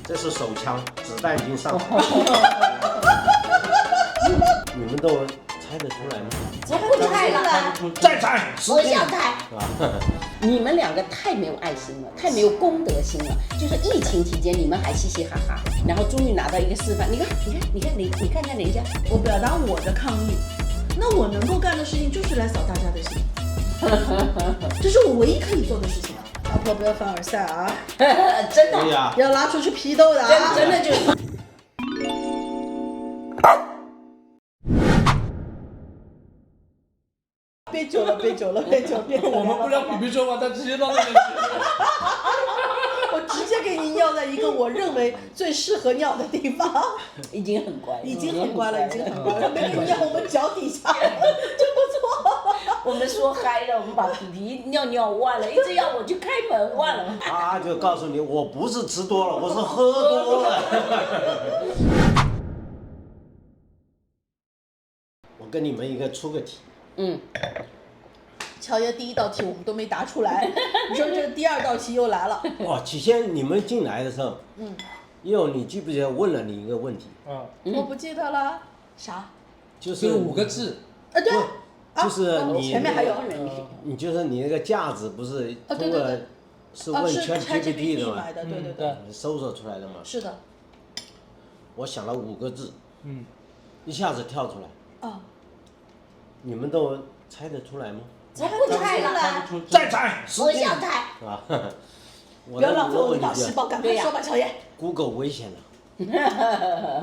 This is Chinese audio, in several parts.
这是手枪，子弹已经上膛。你们都猜得出来吗？我不猜了，再猜，我要猜。啊！你们两个太没有爱心了，太没有公德心了。就是疫情期间，你们还嘻嘻哈哈，然后终于拿到一个示范。你看看人家，我表达我的抗议。那我能够干的事情就是来扫大家的兴，这是我唯一可以做的事情啊！阿婆不要凡尔赛啊！真的，对呀，要拉出去批斗的啊！真的就是。憋久了，憋久了，憋久了。我们不聊皮皮车吗？他直接到那边去。我直接给你尿在一个我认为最适合尿的地方，已经很乖了，已经很乖了，已经很乖了，没人尿我们脚底下，真不错。我们说嗨了，我们把皮皮尿忘了，一直要我去开门，忘了。他就告诉你，我不是吃多了，我是喝多了。我跟你们出个题。乔爷第一道题我们都没答出来，你说这第二道题又来了。哇，起先你们进来的时候，你记不记得问了你一个问题？我不记得了，啥？就是5个字。对，就是你前面还有，你就是你那个架子不是通过是问是 ChatGPT 的嘛？买的，对对对，搜索出来的嘛？是的。我想了5个字，一下子跳出来。你们都猜得出来吗？我不猜了，再猜，我要猜。啊！不要浪费我的脑细胞，赶快说吧，乔爷。Google 危险了。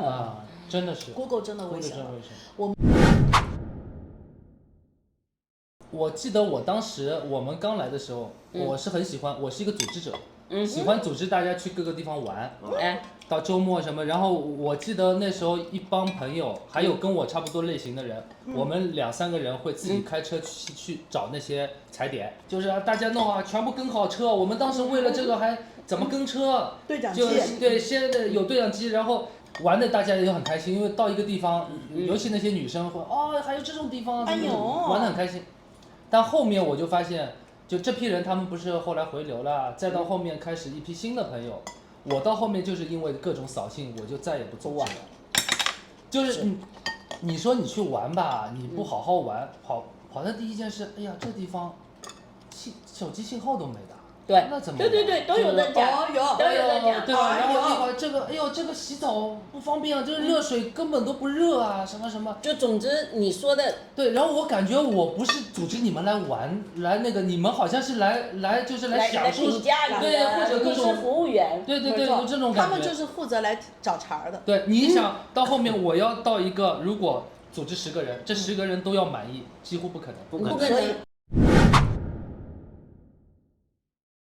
啊，真的是。Google 真的危险了。我记得我当时我们刚来的时候，我是很喜欢，我是一个组织者，喜欢组织大家去各个地方玩，到周末什么。然后我记得那时候一帮朋友，还有跟我差不多类型的人，我们2、3个人会自己开车去找那些踩点，就是大家弄好，全部跟好车。我们当时为了这个还怎么跟车，对讲机，对，先有对讲机，然后。玩的大家也很开心，因为到一个地方，尤其那些女生会还有这种地方，哎呦，玩得很开心。但后面我就发现，就这批人他们不是后来回流了，再到后面开始一批新的朋友，我到后面就是因为各种扫兴，我就再也不组织了。就是你说你去玩吧，你不好好玩，跑的第一件事，哎呀这地方手机信号都没的。对，那怎么？对，都有人讲，都有人讲，对吧？然后这个，这个洗澡不方便啊，这个热水根本都不热啊，什么什么。就总之你说的对，然后我感觉我不是组织你们来玩，来那个，你们好像是来就是来享受，对，或者各种是服务员，对，有这种感觉。他们就是负责来找茬的。对，你想到后面我要到一个，如果组织10个人，这10个人都要满意，几乎不可能，不可能。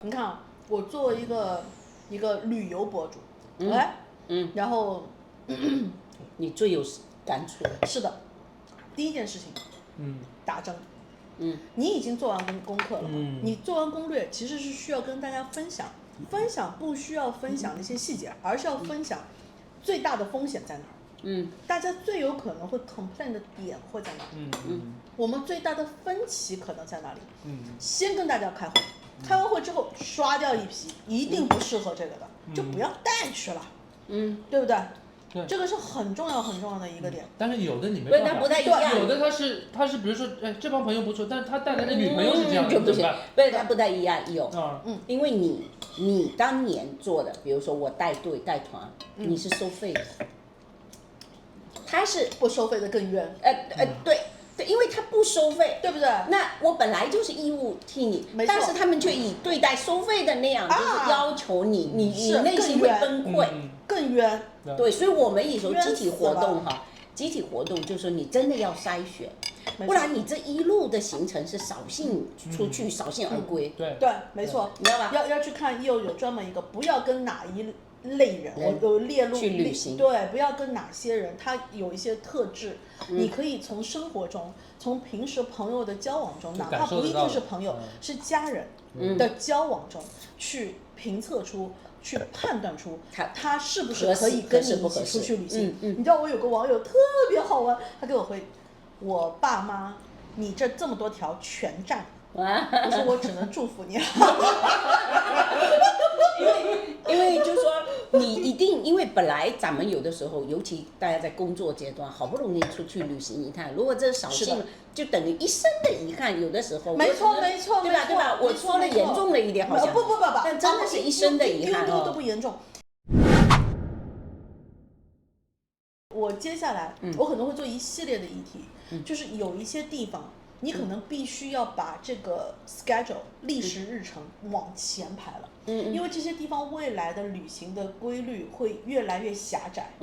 你看啊，我作为一个旅游博主，然后你最有感触。是的，第一件事情，打针。你已经做完功课了，你做完攻略其实是需要跟大家分享，不需要分享那些细节，而是要分享最大的风险在哪儿。大家最有可能会 complain 的点会在哪儿？我们最大的分歧可能在哪里？先跟大家开会。开完会之后刷掉一批，一定不适合这个的，就不要带去了，对不对？对，这个是很重要的一个点。但是有的你没办法，对，他不太一样。有的他是比如说，这帮朋友不错，但是他带来的女朋友是这样的，对吧？对，他不太一样，有。因为你当年做的，比如说我带队带团，你是收费的，他是不收费的更冤。对。对，因为他不收费，对不对？那我本来就是义务替你，但是他们却以对待收费的那样，就是要求你内心会崩溃，更冤。对，所以我们有时候集体活动就是你真的要筛选，不然你这一路的行程是扫兴出去，扫兴而归。对，没错，你知道吧？要去看，有专门一个，不要跟哪一类人，我有列入去旅行，对，不要跟哪些人，他有一些特质，你可以从生活中，从平时朋友的交往中，哪怕不一定是朋友，是家人的交往中，去评测出，去判断出他是不是可以跟你一起出去旅行。你知道我有个网友特别好玩，他给我回，我爸妈，你这么多条全占。我说我只能祝福你了。因为就是说你一定本来咱们有的时候，尤其大家在工作阶段，好不容易出去旅行一趟，如果这扫兴，就等于一生的遗憾。有的时候，没错，对吧？对吧？我说的严重了一点，好像不，但真的是一生的遗憾都不严重。我接下来，我可能会做一系列的议题，就是有一些地方，你可能必须要把这个 schedule 历时日程往前排了，因为这些地方未来的旅行的规律会越来越狭窄，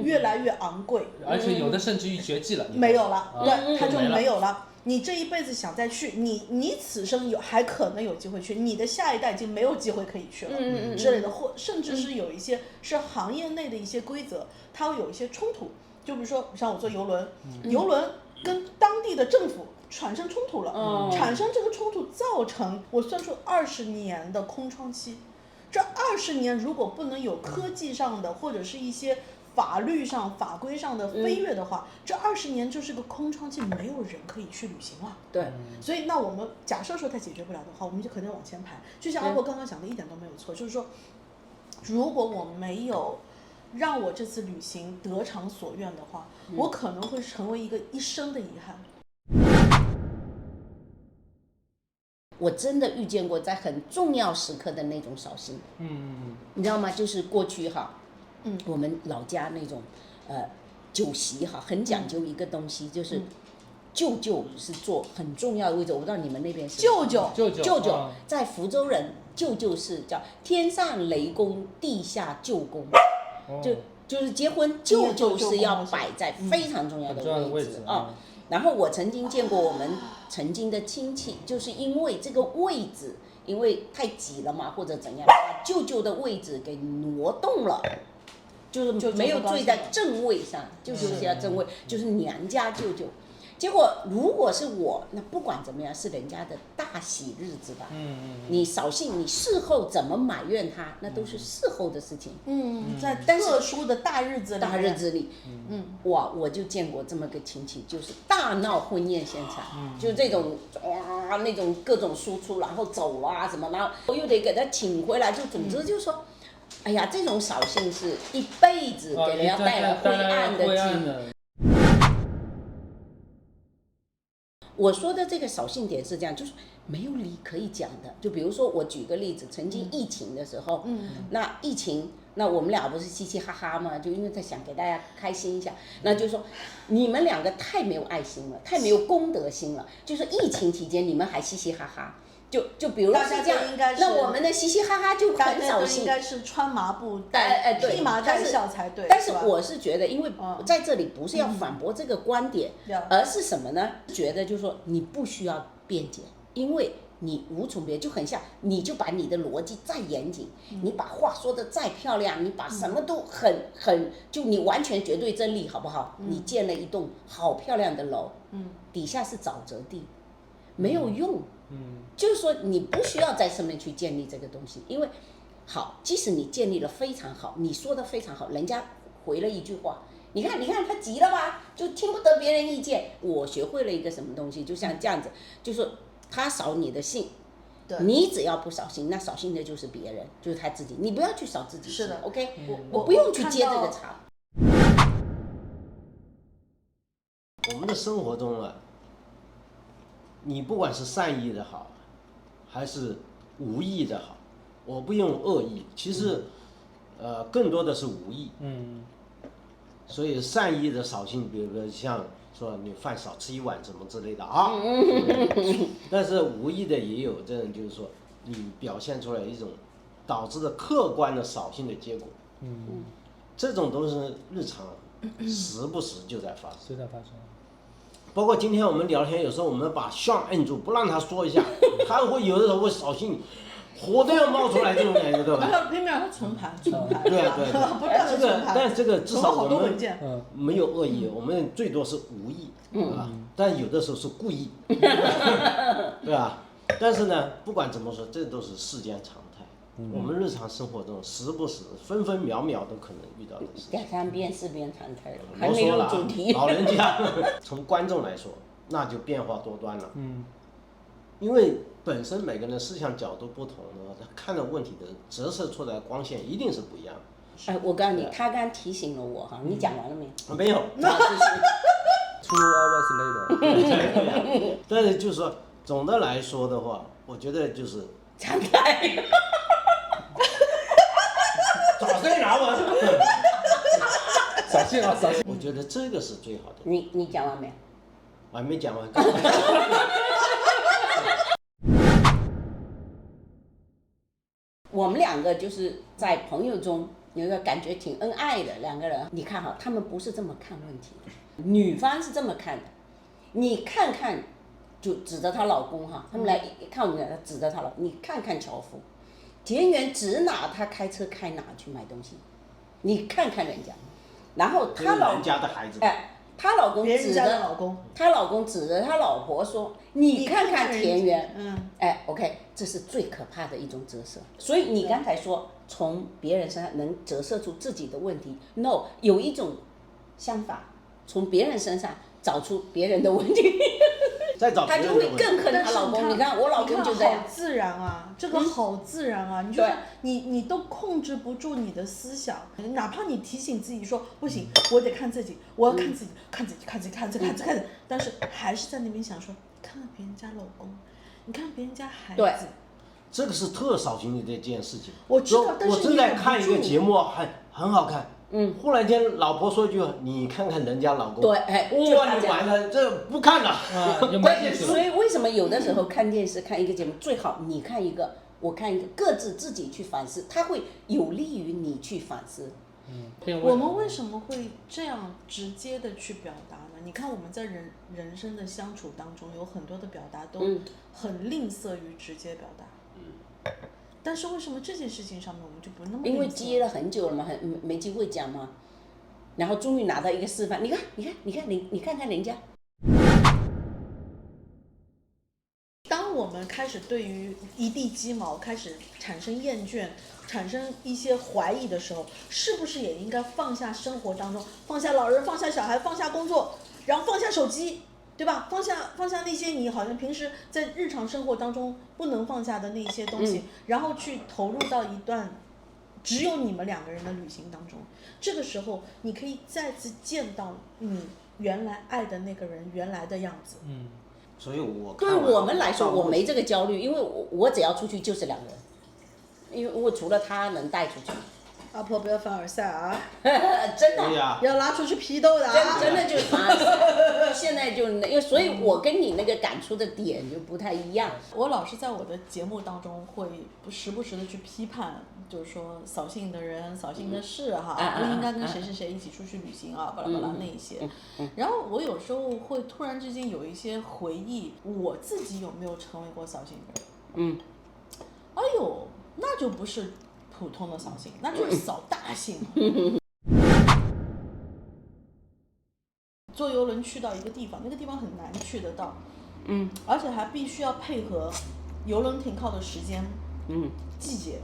越来越昂贵，而且有的甚至于绝迹了，没有了，对，它就没有了。你这一辈子想再去，你此生还可能有机会去，你的下一代已经没有机会可以去了，之类的，或甚至是有一些是行业内的一些规则，它会有一些冲突。就比如说像我做邮轮，邮轮跟当地的政府产生冲突了，产生这个冲突，造成我算出20年的空窗期。这20年如果不能有科技上的或者是一些法律上法规上的飞跃的话，这20年就是个空窗期，没有人可以去旅行了。对，所以那我们假设说它解决不了的话，我们就可能往前排。就像阿波刚刚讲的一点都没有错，就是说，如果我没有让我这次旅行得偿所愿的话，我可能会成为一个一生的遗憾。我真的遇见过在很重要时刻的那种扫兴，你知道吗？就是过去哈。我们老家那种，酒席哈，很讲究一个东西，就是舅舅是坐很重要的位置。我不知道你们那边是舅舅，在福州人，舅舅是叫天上雷公，地下舅公，就是结婚，舅舅是要摆在非常重要的位置啊。然后我曾经见过我们曾经的亲戚，就是因为这个位置，因为太挤了嘛，或者怎样，把舅舅的位置给挪动了。就是没有坐在正位上，舅舅是要正位，就是娘家舅舅。结果如果是我，那不管怎么样是人家的大喜日子吧，你扫兴，你事后怎么埋怨他，那都是事后的事情。在特殊的大日子里，我就见过这么个亲戚，就是大闹婚宴现场，就这种哇那种各种输出，然后走啊什么，然后我又得给他请回来，就总之就说。哎呀，这种扫兴是一辈子给人家带来灰暗的记忆。我说的这个扫兴点是这样，就是没有理可以讲的。就比如说，我举个例子，曾经疫情的时候，那疫情，那我们俩不是嘻嘻哈哈嘛，就因为他想给大家开心一下，那就说你们两个太没有爱心了，太没有公德心了。就是疫情期间你们还嘻嘻哈哈。就比如说是这样，那我们的嘻嘻哈哈就很扫兴。应该是穿麻布对，披麻戴孝才对。但是我是觉得，因为在这里不是要反驳这个观点，而是什么呢？觉得就是说你不需要辩解，因为你无从辩，就很像你就把你的逻辑再严谨，你把话说的再漂亮，你把什么都很就你完全绝对真理，好不好？你建了一栋好漂亮的楼，底下是沼泽地，没有用。就是说你不需要在上面去建立这个东西，因为好，即使你建立了非常好，你说的非常好，人家回了一句话，你看他急了吧，就听不得别人意见。我学会了一个什么东西，就像这样子，就是说他扫你的兴，你只要不扫兴，那扫兴的就是别人，就是他自己，你不要去扫自己。是的 ，OK，我不用去接这个茬。我们的生活中啊，你不管是善意的好，还是无意的好，我不用恶意，其实，更多的是无意。所以善意的扫兴，比如说像说你饭少吃一碗什么之类的啊，但是无意的也有这种，就是说你表现出来一种导致的客观的扫兴的结果。这种都是日常，时不时就在发生。包括今天我们聊天，有时候我们把Sean摁住，不让他说一下，他会有的时候会扫兴，火都要冒出来，这种感觉，对吧？偏偏让他存盘。对，这个，但这个至少我们没有恶意，嗯我们最多是无意，啊，但有的时候是故意，对吧？但是呢，不管怎么说，这都是世间常态。我们日常生活中时不时、分分秒秒都可能遇到的事情。3遍4遍常态了，还没有主题。老人家从观众来说，那就变化多端了。因为本身每个人的思想角度不同呢，他看的问题的折射出来的光线一定是不一样的。我告诉你，他刚提醒了我哈，你讲完了没有？没有。2 hours later。但是就是说，总的来说的话，我觉得就是常态。早睡拿我。扫兴啊，扫兴。我觉得这个是最好的。你讲完没有？我还没讲完。我们两个就是在朋友中有一个感觉挺恩爱的两个人。你看哈，他们不是这么看问题的，女方是这么看的。你看看，就指着她老公哈，他们来看我们俩，指着她老公，你看看樵夫，田园指哪他开车开哪去买东西，你看看人家，然后她老人家的孩子，她老公指着她老公指着她老婆说，你看看田园，OK， 这是最可怕的一种折射。所以你刚才说从别人身上能折射出自己的问题 ，no， 有一种相反，从别人身上找出别人的问题。再找别人的问题，她就会更恨她老公。你看我老公就这样，好自然啊，这个好自然啊，你就是你都控制不住你的思想，哪怕你提醒自己说不行，我得看自己，我要看自己，看自己，但是还是在那边想说，看看别人家老公，你看别人家孩子。这个是特扫兴的这件事情。我知道，但是我正在看一个节目，很好看。忽然间老婆说一句：“你看看人家老公。”对，哇，你完了，这不看了。所以为什么有的时候看电视看一个节目，最好你看一个，我看一个，各自自己去反思，它会有利于你去反思。我们为什么会这样直接的去表达呢？你看我们在人生的相处当中，有很多的表达都很吝啬于直接表达。但是为什么这件事情上面我们就不那么？因为积了很久了嘛，没机会讲嘛，然后终于拿到一个示范，你看看人家。当我们开始对于一地鸡毛开始产生厌倦，产生一些怀疑的时候，是不是也应该放下生活当中，放下老人，放下小孩，放下工作，然后放下手机？对吧？放下那些你好像平时在日常生活当中不能放下的那些东西，然后去投入到一段只有你们两个人的旅行当中。这个时候，你可以再次见到你原来爱的那个人原来的样子。所以对我们来说，我没这个焦虑，因为我只要出去就是两个人，因为我除了他能带出去。阿婆不要凡尔赛啊！真的，要拉出去批斗的啊！真的就是凡尔赛。现在就因为，所以我跟你那个感触的点就不太一样。我老是在我的节目当中会时不时的去批判，就是说扫兴的人、扫兴的事哈，不应该跟谁一起出去旅行啊，巴拉巴拉那一些。然后我有时候会突然之间有一些回忆，我自己有没有成为过扫兴的人？哎呦，那就不是普通的扫兴，那就是扫大兴。坐邮轮去到一个地方，那个地方很难去得到，而且还必须要配合邮轮停靠的时间，季节，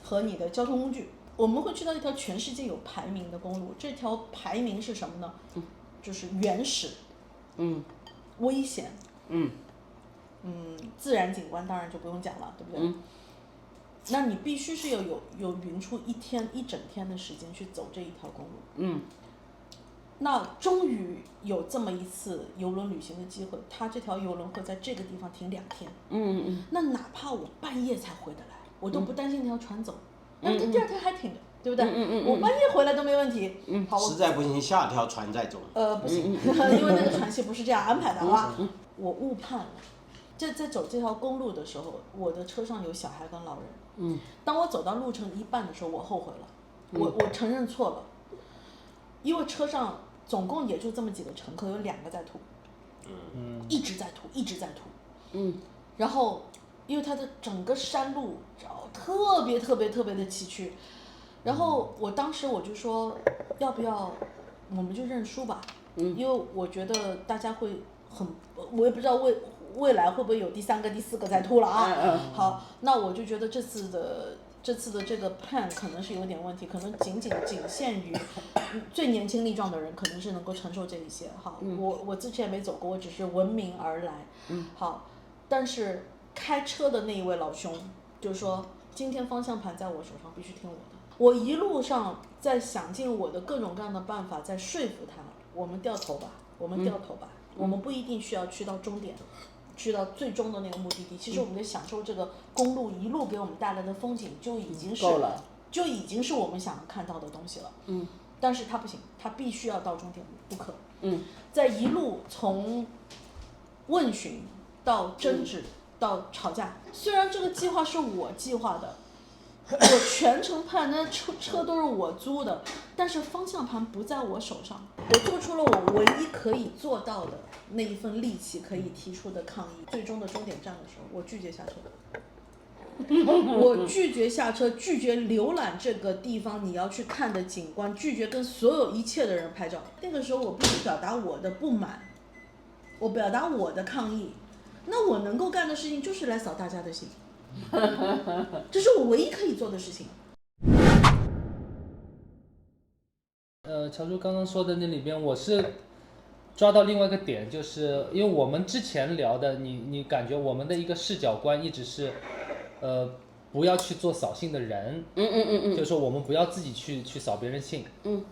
和你的交通工具。我们会去到一条全世界有排名的公路，这条排名是什么呢？就是原始，危险，自然景观当然就不用讲了，对不对？那你必须是要有匀出一整天的时间去走这一条公路。那终于有这么一次邮轮旅行的机会，它这条邮轮会在这个地方停2天。那哪怕我半夜才回得来，我都不担心那条船走，那它第2天还停着，对不对？我半夜回来都没问题。好，实在不行下条船再走。不行，因为那个船期不是这样安排的啊。我误判了。在走这条公路的时候，我的车上有小孩跟老人。当我走到路程一半的时候，我后悔了，我承认错了，因为车上总共也就这么几个乘客，有2个在吐，一直在吐。然后因为它的整个山路特别的崎岖，然后我当时我就说，要不要我们就认输吧，因为我觉得大家会我也不知道未来会不会有第3个、第4个再吐了啊。好，那我就觉得这次的这个 plan 可能是有点问题，可能仅限于最年轻力壮的人可能是能够承受这一些。好，我之前没走过，我只是闻名而来。好，但是开车的那一位老兄就说，今天方向盘在我手上，必须听我的。我一路上在想尽我的各种各样的办法，在说服他，我们掉头吧，我们掉头吧，我们不一定需要去到终点，去到最终的那个目的地。其实我们得享受这个公路一路给我们带来的风景，就已经是够了，就已经是我们想看到的东西了。但是他不行，他必须要到终点不可。在一路从问询到争执到吵架，虽然这个计划是我计划的，我全程判断车都是我租的，但是方向盘不在我手上。我做出了我唯一可以做到的那一份力气，可以提出的抗议。最终的终点站的时候，我拒绝下车。我拒绝下车，拒绝浏览这个地方你要去看的景观，拒绝跟所有一切的人拍照。那个时候我必须表达我的不满，我表达我的抗议。那我能够干的事情就是来扫大家的兴，这是我唯一可以做的事情。乔叔刚刚说的那里边，我是抓到另外一个点，就是因为我们之前聊的，你感觉我们的一个视角观一直是，不要去做扫兴的人，就是说我们不要自己去扫别人兴，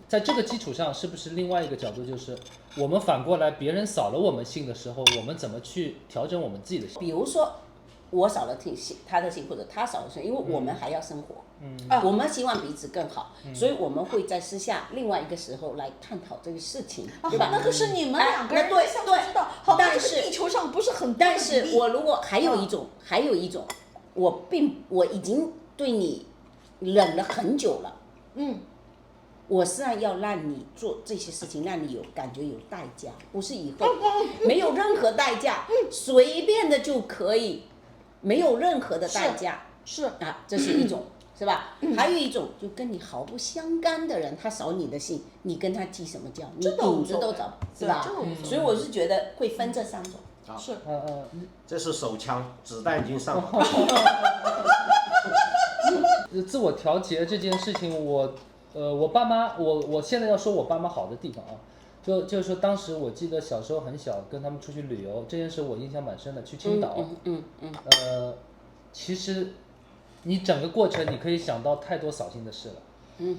在这个基础上，是不是另外一个角度就是我们反过来别人扫了我们兴的时候，我们怎么去调整我们自己的兴？比如说我扫了他的兴，或者他扫了兴，因为我们还要生活，我们希望彼此更好，所以我们会在私下另外一个时候来探讨这个事情，对吧？那可是你们两个人对相处之道，好吧，但是这个地球上不是很多的但是我如果还有一种，我已经对你忍了很久了，我实际上要让你做这些事情，让你感觉有代价，不是以后没有任何代价，随便的就可以，没有任何的代价，是啊，这是一种，是吧？还有一种就跟你毫不相干的人，他扫你的兴，你跟他计什么较？你影子都找，是吧？所以我是觉得会分这三种。是，这是手枪，子弹已经上好。自我调节这件事情，我爸妈，我现在要说我爸妈好的地方啊，就是说当时我记得小时候很小，跟他们出去旅游这件事我印象蛮深的，去青岛，其实你整个过程你可以想到太多扫兴的事了。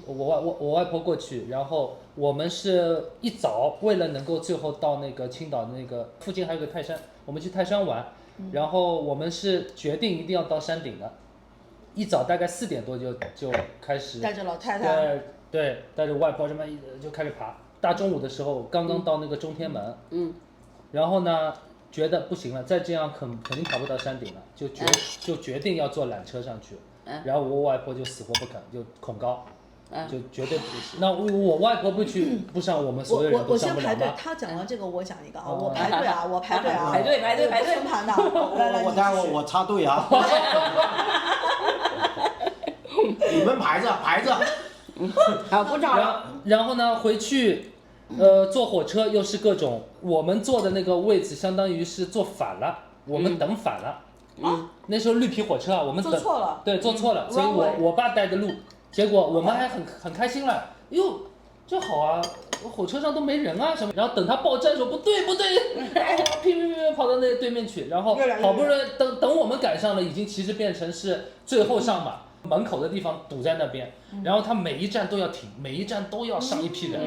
我外婆过去，然后我们是一早为了能够最后到那个青岛那个附近还有个泰山，我们去泰山玩，然后我们是决定一定要到山顶的，一早大概4点多就开始带着老太太，对，带着外婆什么就开始爬，大中午的时候刚刚到那个中天门，然后呢觉得不行了，再这样肯定爬不到山顶了，就决定要坐缆车上去，然后我外婆就死活不肯，就恐高。就绝对不行。那我外婆不上，我们所有人都上不了吗？我先排队。他讲完这个，我讲一个啊，我排队啊，我排队啊，排队，分盘的。来，我插队啊。你们排着。好，不找了。然后呢，回去，坐火车又是各种，我们坐的那个位置相当于是坐反了，我们等反了。那时候绿皮火车啊，我们坐错了。对，坐错了，所以我爸带的路。结果我们还很开心了，哟，这好啊，火车上都没人啊什么，然后等他报站的时候，不对，拼跑到那对面去，然后好不容易等我们赶上了，已经其实变成是最后上马，门口的地方堵在那边，然后他每一站都要停，每一站都要上一批人，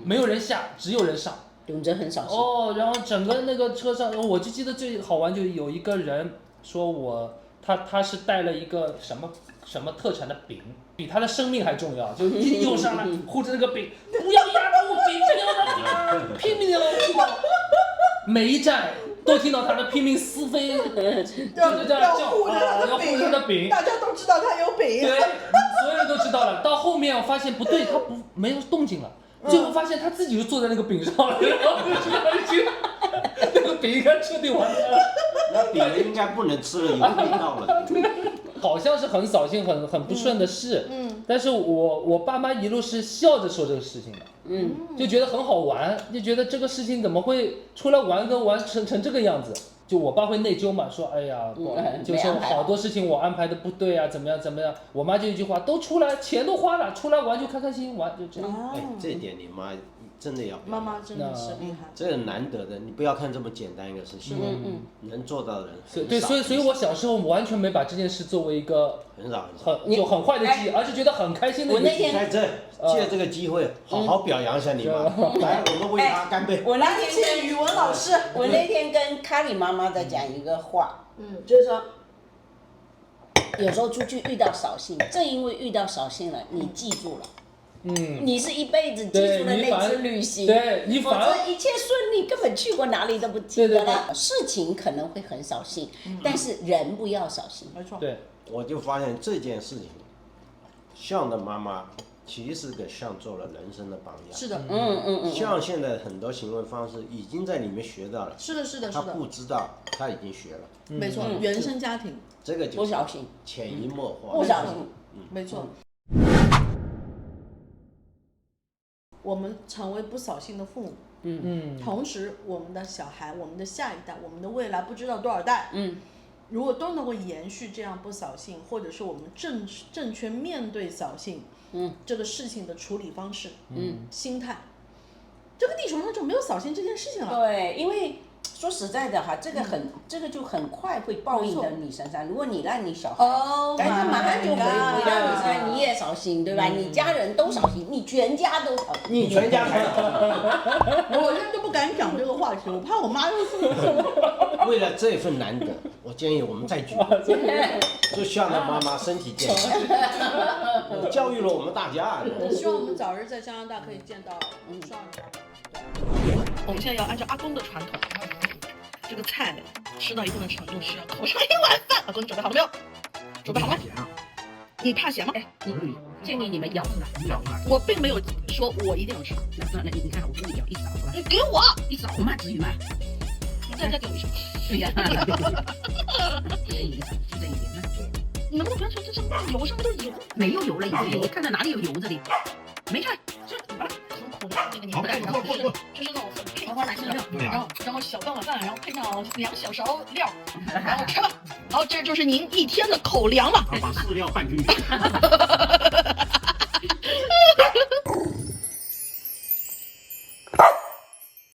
没有人下，只有人上，永贞很少哦，然后整个那个车上，我就记得最好玩，就有一个人说他是带了一个什么特产的饼，比他的生命还重要，就一又上来护着那个饼，不要压到我饼，不要压到，拼命的每一站都听到他的拼命撕飞，就这样叫，要护着他的饼，大家都知道他有饼，对，所有人都知道了。到后面我发现不对，他没有动静了，最后发现他自己就坐在那个饼上了，然后就知道那个饼应该彻底完蛋了。那饼应该不能吃了，有味道了。好像是很扫兴、很不顺的事，但是我爸妈一路是笑着说这个事情的，就觉得很好玩，就觉得这个事情怎么会出来玩成这个样子？就我爸会内疚嘛，说哎呀，就说好多事情我安排的不对啊，怎么样？我妈就一句话，都出来，钱都花了，出来玩就开开心心玩，就这样。哎，这一点你妈真的要。妈妈真的是厉害，这个难得的，你不要看这么简单一个事情，能做到的人很少。对，所以我小时候完全没把这件事作为一个很少很坏的记忆，而是觉得很开心的一个记忆。借这个机会好好表扬一下你妈，来，我们为她干杯。我那天跟语文老师，我那天跟卡里妈妈在讲一个话，就是说，有时候出去遇到扫兴，正因为遇到扫兴了，你记住了。你是一辈子记住了那次旅行，否则一切顺利，根本去过哪里都不记得了。事情可能会很扫兴，但是人不要扫兴。没错。对，我就发现这件事情，向的妈妈其实给向做了人生的榜样。是的，向现在很多行为方式已经在里面学到了。是的，是的，他不知道，他已经学了。没错，原生家庭，这个就是潜移默化。不小心，没错。我们成为不扫兴的父母，同时我们的小孩、我们的下一代、我们的未来不知道多少代，如果都能够延续这样不扫兴，或者是我们正确面对扫兴，这个事情的处理方式，心态，这个地球上就没有扫兴这件事情了。对，因为说实在的哈，这个就很快会报应到你身上。如果你让你小孩，他马上就回到你身上，你也扫兴，对吧？你家人都扫兴，你全家都扫兴，你全家才扫兴。我现在都不敢讲这个话题，我怕我妈又说。为了这份难得，我建议我们再聚，就向着妈妈身体健康，教育了我们大家。希望我们早日在加拿大可以见到少女。我们现在要按照阿公的传统，这个菜吃到一定的程度是要口上一碗饭。阿公，你准备好了没有？准备好了吗？你怕咸吗？我建议你们咬出来，咬出来。我并没有说我一定要吃。那你看，我给你咬一勺出来。你给我一勺，我妈至于吗？你再给我一勺。对呀。给你一勺，就这一点呢。你能不能不要说这上面油，上面都是油？没有油了，已经。你看到哪里有油这里？没看。很苦的这个年代，然后就是那种很配花来料，然后小半碗饭，然后配上2小勺料，然后吃吧。好，这就是您一天的口粮了。把饲料拌均匀。